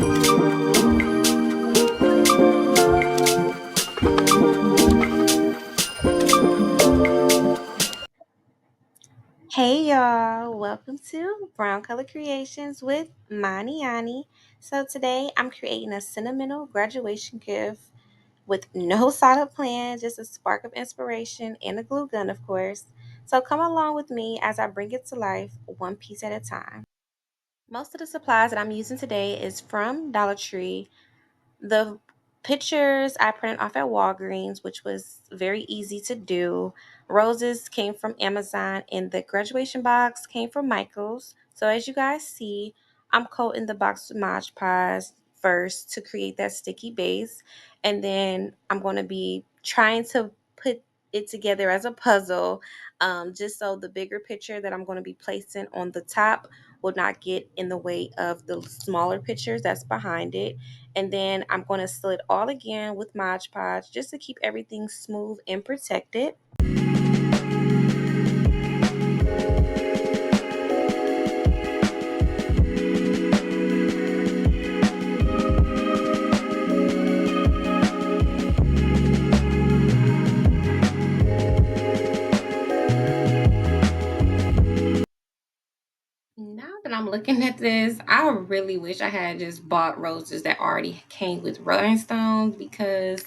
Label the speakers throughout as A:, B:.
A: Hey y'all, welcome to Brown Color Creations with Ani. So today I'm creating a sentimental graduation gift with no solid plan, just a spark of inspiration and a glue gun, of course. So come along with me as I bring it to life one piece at a time. Most of the supplies that I'm using today is from Dollar Tree. The pictures I printed off at Walgreens, which was very easy to do. Roses came from Amazon, and the graduation box came from Michael's. So as you guys see, I'm coating the box with Mod Podge first to create that sticky base, and then I'm going to be trying to put it together as a puzzle, just so the bigger picture that I'm going to be placing on the top will not get in the way of the smaller pictures that's behind it. And then I'm going to seal it all again with Mod Podge just to keep everything smooth and protected. Now that I'm looking at this, I really wish I had just bought roses that already came with rhinestones, because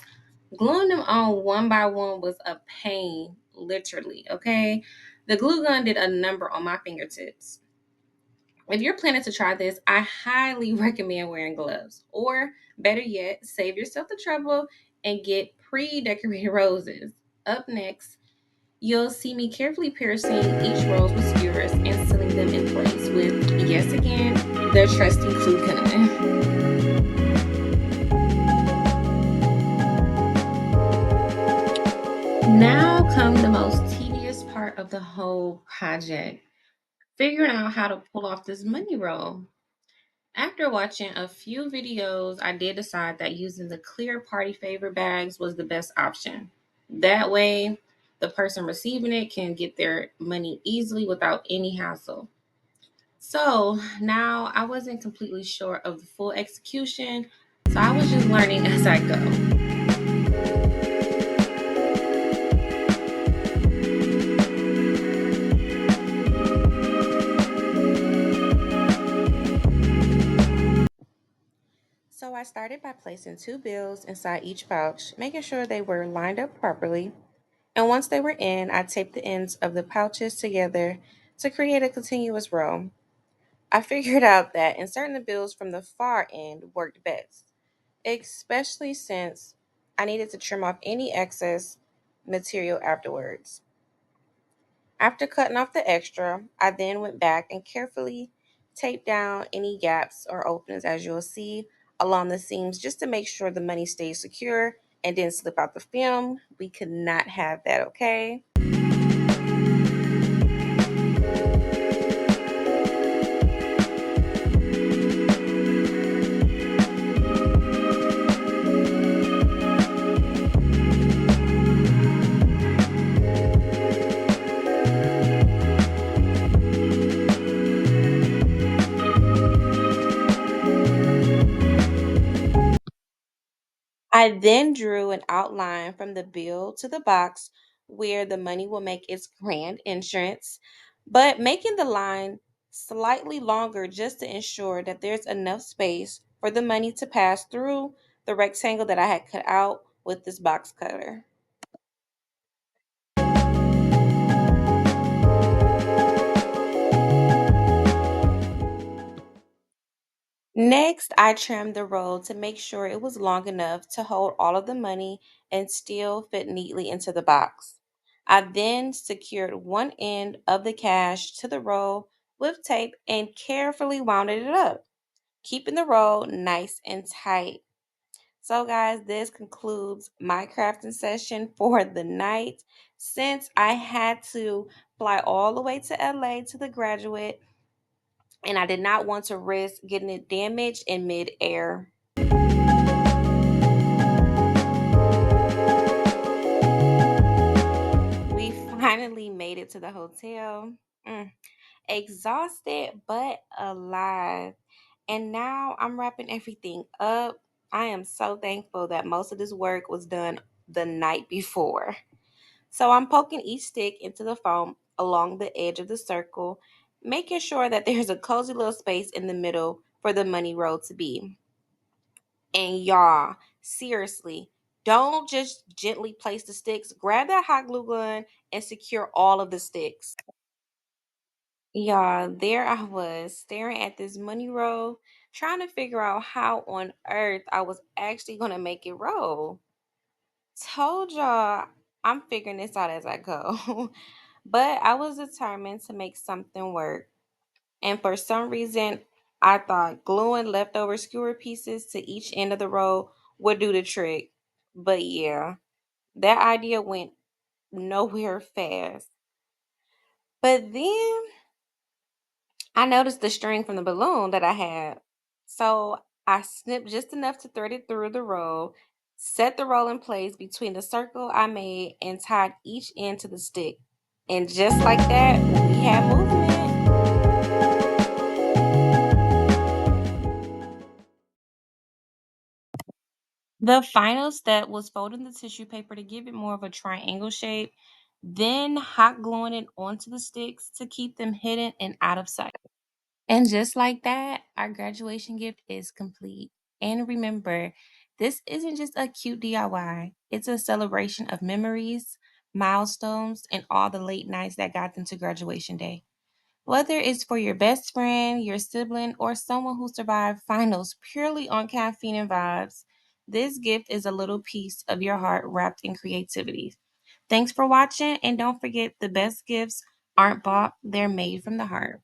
A: gluing them on one by one was a pain, literally. Okay. The glue gun did a number on my fingertips. If you're planning to try this, I highly recommend wearing gloves. Or better yet, save yourself the trouble and get pre decorated roses. Up next, you'll see me carefully piercing each rose with skewers and sealing them in place with, yes again, the trusty glue gun. Now comes the most tedious part of the whole project, figuring out how to pull off this money roll. After watching a few videos, I did decide that using the clear party favor bags was the best option. That way, the person receiving it can get their money easily without any hassle. So now I wasn't completely sure of the full execution, so I was just learning as I go. So I started by placing two bills inside each pouch, making sure they were lined up properly. And once they were in, I taped the ends of the pouches together to create a continuous row. I figured out that inserting the bills from the far end worked best, especially since I needed to trim off any excess material afterwards. After cutting off the extra, I then went back and carefully taped down any gaps or openings, as you'll see, along the seams, just to make sure the money stays secure and didn't slip out the film. We could not have that, okay? I then drew an outline from the bill to the box where the money will make its grand entrance, but making the line slightly longer just to ensure that there's enough space for the money to pass through the rectangle that I had cut out with this box cutter. Next, I trimmed the roll to make sure it was long enough to hold all of the money and still fit neatly into the box. I then secured one end of the cash to the roll with tape and carefully wound it up, keeping the roll nice and tight. So, guys, this concludes my crafting session for the night. Since I had to fly all the way to LA to the graduate, and I did not want to risk getting it damaged in midair. We finally made it to the hotel. Mm, exhausted but alive. And now I'm wrapping everything up. I am so thankful that most of this work was done the night before. So I'm poking each stick into the foam along the edge of the circle, making sure that there's a cozy little space in the middle for the money roll to be. And y'all, seriously, don't just gently place the sticks. Grab that hot glue gun and secure all of the sticks. Y'all, there I was staring at this money roll, trying to figure out how on earth I was actually going to make it roll. Told y'all I'm figuring this out as I go. But I was determined to make something work. And for some reason, I thought gluing leftover skewer pieces to each end of the roll would do the trick. But yeah, that idea went nowhere fast. But then I noticed the string from the balloon that I had. So I snipped just enough to thread it through the roll, set the roll in place between the circle I made, and tied each end to the stick. And just like that, we had movement. The final step was folding the tissue paper to give it more of a triangle shape, then hot gluing it onto the sticks to keep them hidden and out of sight. And just like that, our graduation gift is complete. And remember, this isn't just a cute DIY, it's a celebration of memories, milestones, and all the late nights that got them to graduation day. Whether it's for your best friend, your sibling, or someone who survived finals purely on caffeine and vibes, this gift is a little piece of your heart wrapped in creativity. Thanks for watching, and don't forget the best gifts aren't bought, they're made from the heart.